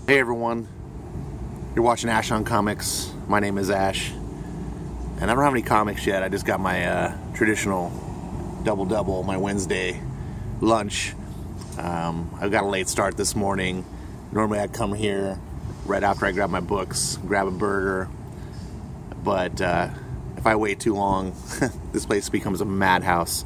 Hey everyone, you're watching Ash on Comics. My name is Ash, and I don't have any comics yet. I just got my traditional double-double, my Wednesday lunch. I've got a late start this morning. Normally I'd come here right after I grab my books, grab a burger, but if I wait too long, this place becomes a madhouse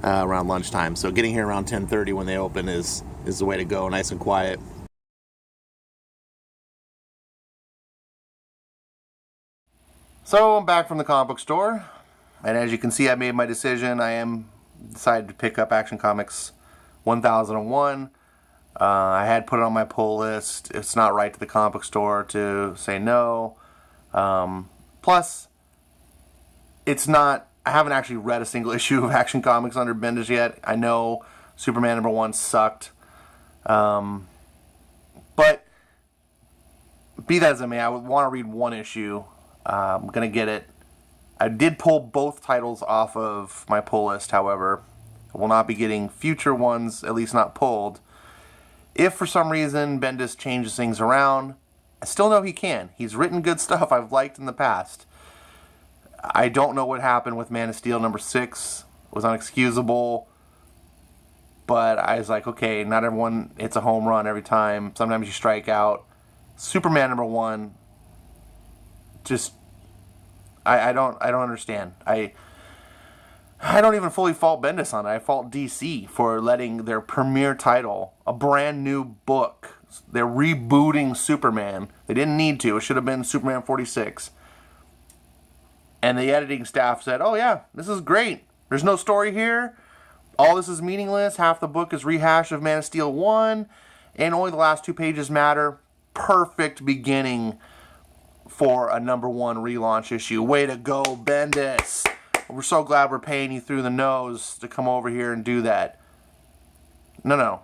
around lunchtime. So getting here around 10:30 when they open is the way to go, nice and quiet. So I'm back from the comic book store, and as you can see, I made my decision. I am decided to pick up Action Comics 1001. I had put it on my pull list. It's not right to the comic book store to say no. Plus, it's not. I haven't actually read a single issue of Action Comics under Bendis yet. I know Superman #1 sucked, but be that as it may, I would want to read one issue. I'm going to get it. I did pull both titles off of my pull list, however. I will not be getting future ones, at least not pulled. If for some reason Bendis changes things around, I still know he can. He's written good stuff I've liked in the past. I don't know what happened with Man of Steel #6. It was unexcusable. But I was like, okay, not everyone hits a home run every time. Sometimes you strike out. Superman #1, just I don't understand. I don't even fully fault Bendis on it. I fault DC for letting their premiere title, a brand new book. They're rebooting Superman. They didn't need to. It should have been Superman 46. And the editing staff said, "Oh yeah, this is great. There's no story here. All this is meaningless. Half the book is rehash of Man of Steel 1, and only the last 2 pages matter." Perfect beginning for a #1 relaunch issue. Way to go, Bendis. We're so glad we're paying you through the nose to come over here and do that. No.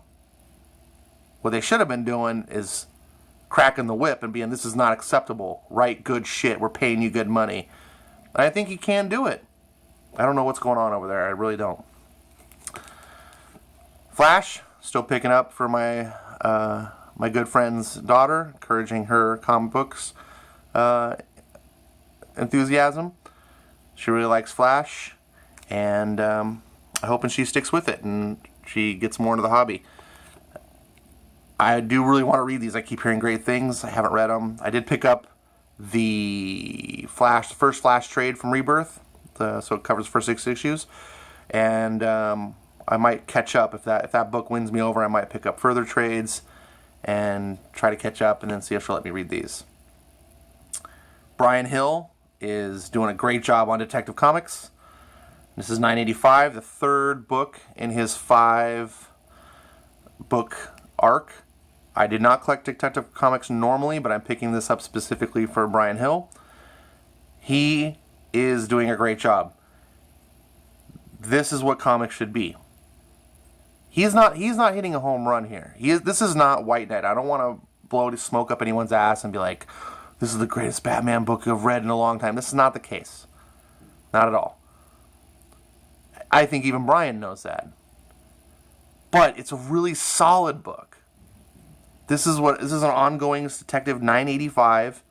What they should have been doing is cracking the whip and being, this is not acceptable. Write good shit. We're paying you good money. And I think he can do it. I don't know what's going on over there. I really don't. Flash, still picking up for my my good friend's daughter, encouraging her comic books enthusiasm. She really likes Flash, and I'm hoping she sticks with it and she gets more into the hobby. I do really want to read these. I keep hearing great things. I haven't read them. I did pick up the first Flash trade from Rebirth, so it covers the first 6 issues, and I might catch up. If that book wins me over, I might pick up further trades and try to catch up and then see if she'll let me read these. Brian Hill is doing a great job on Detective Comics. This is 985, the 3rd book in his 5-book arc. I did not collect Detective Comics normally, but I'm picking this up specifically for Brian Hill. He is doing a great job. This is what comics should be. He's not hitting a home run here. This is not White Knight. I don't want to blow smoke up anyone's ass and be like, this is the greatest Batman book I've read in a long time. This is not the case. Not at all. I think even Brian knows that. But it's a really solid book. This is an ongoing Detective 985.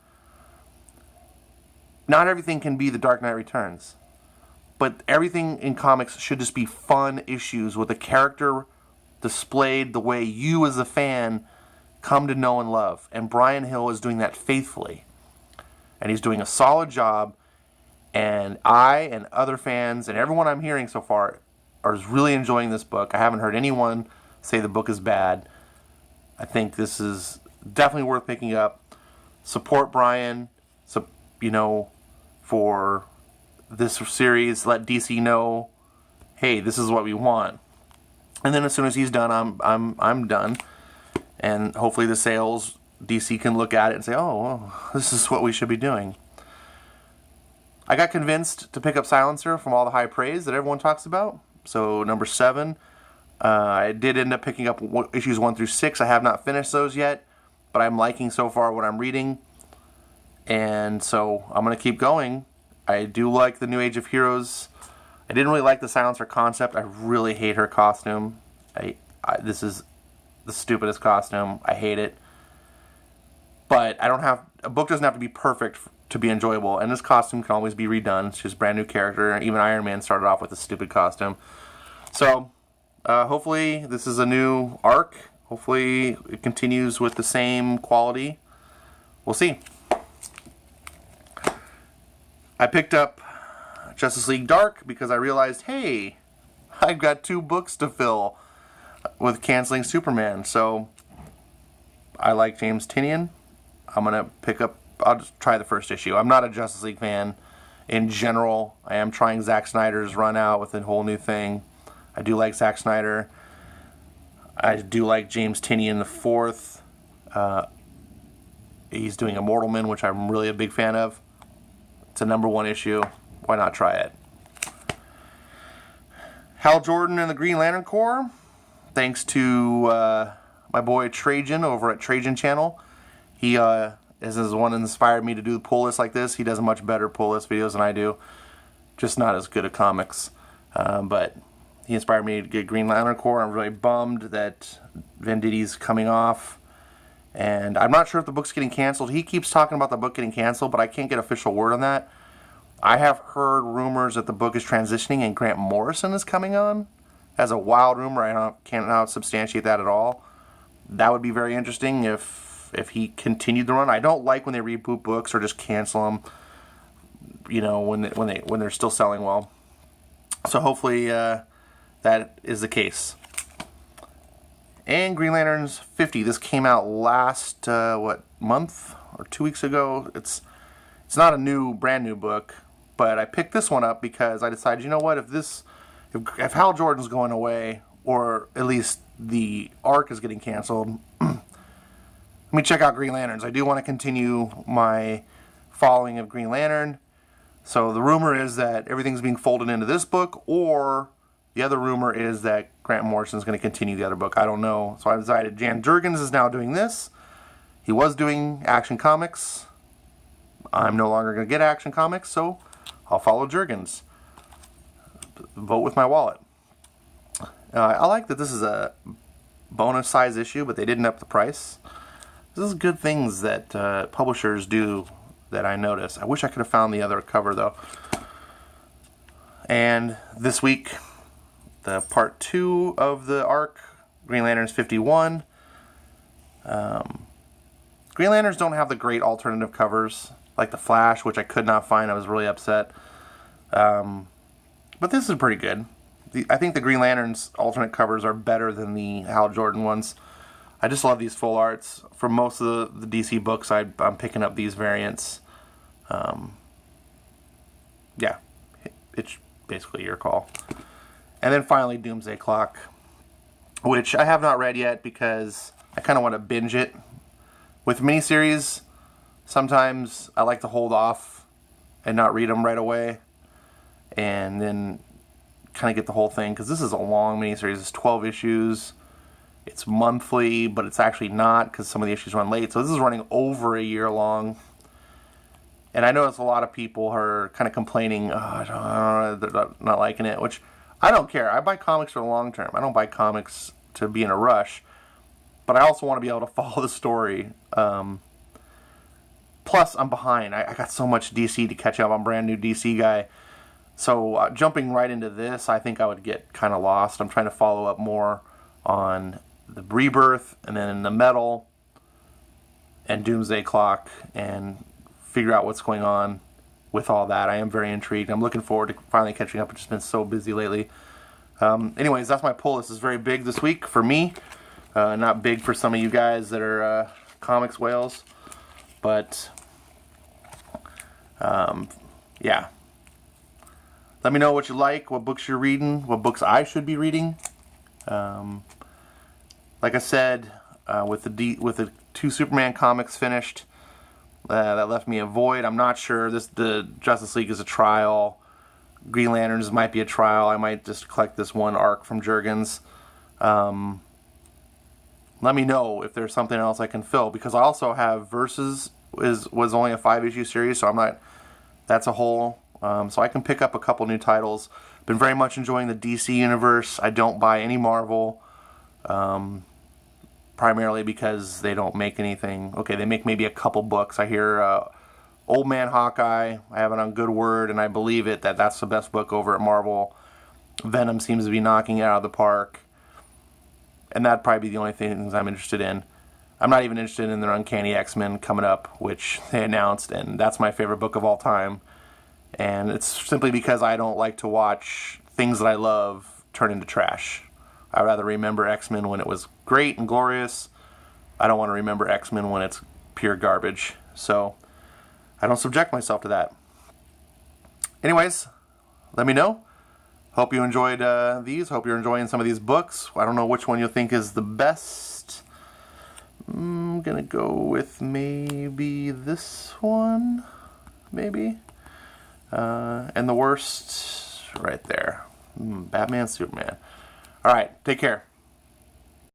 Not everything can be The Dark Knight Returns. But everything in comics should just be fun issues with a character displayed the way you as a fan come to know and love. And Brian Hill is doing that faithfully. And he's doing a solid job. And I and other fans and everyone I'm hearing so far are really enjoying this book. I haven't heard anyone say the book is bad. I think this is definitely worth picking up. Support Brian, for this series. Let DC know, hey, this is what we want. And then as soon as he's done, I'm done. And hopefully the sales, DC can look at it and say, oh, well, this is what we should be doing. I got convinced to pick up Silencer from all the high praise that everyone talks about. So #7, I did end up picking up issues 1 through 6. I have not finished those yet, but I'm liking so far what I'm reading. And so I'm going to keep going. I do like the New Age of Heroes. I didn't really like the Silencer concept. I really hate her costume. This is the stupidest costume. I hate it. But a book doesn't have to be perfect to be enjoyable, and this costume can always be redone. It's just a brand new character. Even Iron Man started off with a stupid costume. So, hopefully this is a new arc. Hopefully it continues with the same quality. We'll see. I picked up Justice League Dark because I realized, hey, I've got 2 books to fill with canceling Superman. So I like James Tynion. I'm going to pick up, I'll just try the first issue. I'm not a Justice League fan in general. I am trying Zack Snyder's run out with a whole new thing. I do like Zack Snyder. I do like James Tynion the fourth. He's doing Immortal Men, which I'm really a big fan of. It's a #1 issue. Why not try it? Hal Jordan and the Green Lantern Corps. Thanks to my boy Trajan over at Trajan Channel. He is the one that inspired me to do pull lists like this. He does much better pull list videos than I do. Just not as good at comics. But he inspired me to get Green Lantern Corps. I'm really bummed that Venditti's coming off. And I'm not sure if the book's getting canceled. He keeps talking about the book getting canceled, but I can't get official word on that. I have heard rumors that the book is transitioning and Grant Morrison is coming on. As a wild rumor, I can't substantiate that at all. That would be very interesting if he continued the run. I don't like when they reboot books or just cancel them, you know, when they're still selling well. So hopefully that is the case. And Green Lanterns 50. This came out last month or 2 weeks ago. It's not a brand new book, but I picked this one up because I decided, you know what, if Hal Jordan's going away, or at least the arc is getting canceled, let me check out Green Lanterns. I do want to continue my following of Green Lantern. So the rumor is that everything's being folded into this book, or the other rumor is that Grant Morrison is going to continue the other book. I don't know. So I decided Jan Jurgens is now doing this. He was doing Action Comics. I'm no longer going to get Action Comics, so I'll follow Jurgens. Vote with my wallet. I like that this is a bonus size issue, but they didn't up the price. This is good things that publishers do that I notice. I wish I could have found the other cover, though. And this week, the part 2 of the arc, Green Lanterns 51. Green Lanterns don't have the great alternative covers, like the Flash, which I could not find. I was really upset. But this is pretty good. I think the Green Lanterns alternate covers are better than the Hal Jordan ones. I just love these full arts. For most of the DC books, I'm picking up these variants. Yeah, it's basically your call. And then finally, Doomsday Clock, which I have not read yet because I kind of want to binge it. With miniseries, sometimes I like to hold off and not read them right away, and then kind of get the whole thing, because this is a long miniseries. It's 12 issues. It's monthly, but it's actually not, because some of the issues run late. So this is running over a year long. And I notice a lot of people are kind of complaining, they're not liking it, which I don't care. I buy comics for the long term. I don't buy comics to be in a rush. But I also want to be able to follow the story. Plus, I'm behind. I got so much DC to catch up. I'm a brand new DC guy. So jumping right into this, I think I would get kind of lost. I'm trying to follow up more on the Rebirth, and then the Metal, and Doomsday Clock, and figure out what's going on with all that. I am very intrigued. I'm looking forward to finally catching up. I've just been so busy lately. Anyways, that's my pull. This is very big this week for me. Not big for some of you guys that are comics whales. But, yeah. Let me know what you like, what books you're reading, what books I should be reading. Like I said, with the 2 Superman comics finished, that left me a void. I'm not sure. The Justice League is a trial. Green Lanterns might be a trial. I might just collect this one arc from Jurgens. Let me know if there's something else I can fill, because I also have Versus was only a 5-issue series, so I'm not. That's a whole. So I can pick up a couple new titles. Been very much enjoying the DC universe. I don't buy any Marvel. primarily because they don't make anything. Okay, they make maybe a couple books. I hear Old Man Hawkeye, I have it on good word, and I believe it, that's the best book over at Marvel. Venom seems to be knocking it out of the park. And that'd probably be the only things I'm interested in. I'm not even interested in their Uncanny X-Men coming up, which they announced, and that's my favorite book of all time. And it's simply because I don't like to watch things that I love turn into trash. I'd rather remember X-Men when it was great and glorious. I don't want to remember X-Men when it's pure garbage. So I don't subject myself to that. Anyways, let me know. Hope you enjoyed these. Hope you're enjoying some of these books. I don't know which one you'll think is the best. I'm going to go with maybe this one. Maybe. And the worst right there. Batman, Superman. Alright, take care.